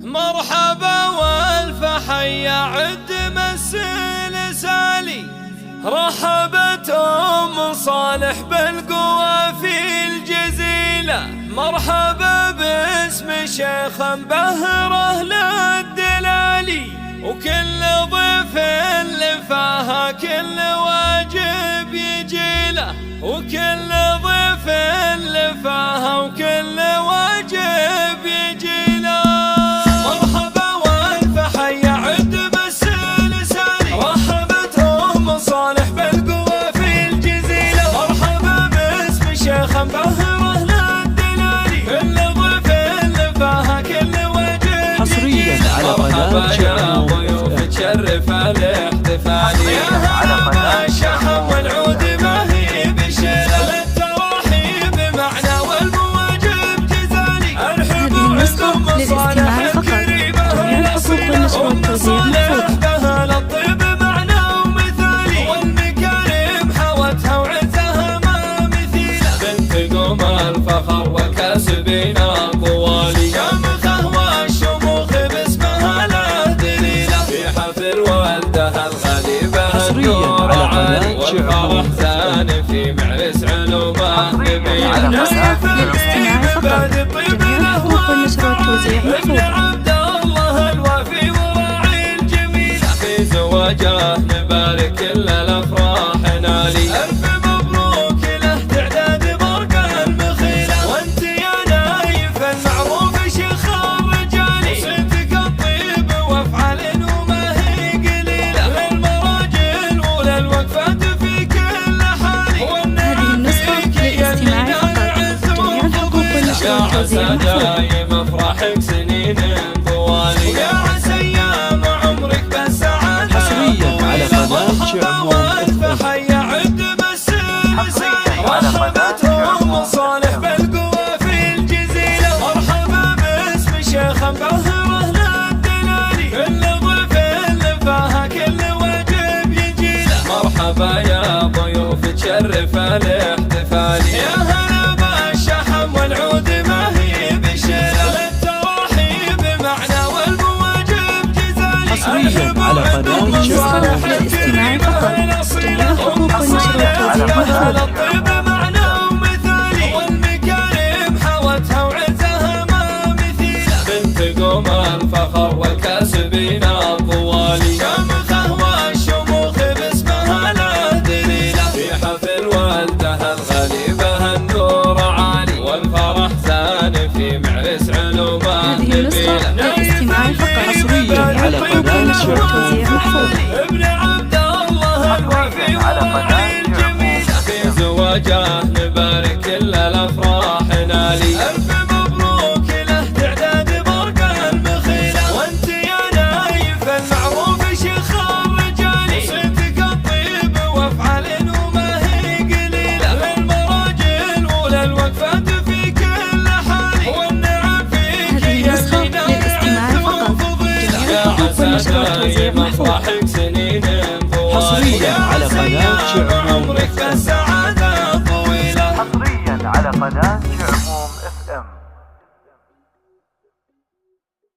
مرحبا والف حيا عد مسل سالي، رحبت أم صالح بالقوى في الجزيلة. مرحبا باسم شيخ بهره للدلالي، وكل ضيف لفاها كل واجب يجيله، وكل ضيف لفاها وكل واجب يجيله. مرحبا والف حيا عد مسل سالي، رحبت أم صالح بالقوى في الجزيلة. مرحبا باسم شيخ بهره للدلالي، كل ضيف لفاها كل واجب حصريا على قناة يا ضيوف تشرف الاحتفال. يا هلا الشحم والعود ما هي بشيله، للتراحيب بمعنى والمواجب جزالي. ارحبوا عندكم صالح الكريمه، الحقوق والصالح بها للطيب معنى ومثالي، والمكارم حوتها وعزها ما مثيله. بنت قوم الفخر وكاسبين طوالي، شامخه والشموخ باسمها لا دليله. في حفل والدها الغليبه النور عالي، والفرح زان في معرس علومه نبيله. المصحف للاستماع فقط، جميع حقوق النشر والتوزيع ابن عبد الله الوفي وراعي الجميله. في زواجه نبارك كل الافراح نالي، الف مبروك له تعداد برق المخيله. وانت يا نايف المعروف شيخ الرجالي، صيتك الطيب وافعال وما هي قليله. للمراجل وللوقفات في كل حالي، هذه النسخة للاستماع فقط، جميع حقوق النشر والتوزيع محفوظة. دايم افراحك سنين طوالي، ويا عسى ايام عمرك بالسعاده. حصريا على قناة شعمون والف حيا عد مسل سالي، رحبت أم صالح بالقوى في الجزيلة. مرحبا باسم شيخ بهره للدلالي، كل ضيف لفاها كل واجب يجيله. مرحبا يا ضيوف تشرف الاحتفال. يا هلا بالشحم والعود ما هي بشيله، للتراحيب بمعنى والمواجب جزالي. حصريا على قناة النسخة شعمون للاستماع فقط، جميع حقوق النشر والتوزيع محفوظة. الطيب معنى ومثالي، والمكارم حوتها وعزها ما مثيله. بنت قوم الفخر والكاسبين طوالي، شامخه والشموخ باسمها لا دليله. في حفل والدها الغليبه النور عالي، والفرح زان في معرس علومه هذه النسخة للاستماع فقط، حصريا على قناة والتوزيع شعمون محفوظة. ابن عبد الله الوفي وراعي الجميله. في زواجه نبارك كل الافراح نالي، الف مبروك له تعداد برق المخيله. وانت يا نايف المعروف شيخ الرجالي، صيتك الطيب وافعال وما هي قليله. للمراجل وللوقفات في كل حالي، والنعم فيك هذه يا النسخة زينة للاستماع فقط، جميع حقوق النشر والتوزيع محفوظة. حصريا على قناة شعمون عمرك بالسعادة طويلة. حصريا على قناة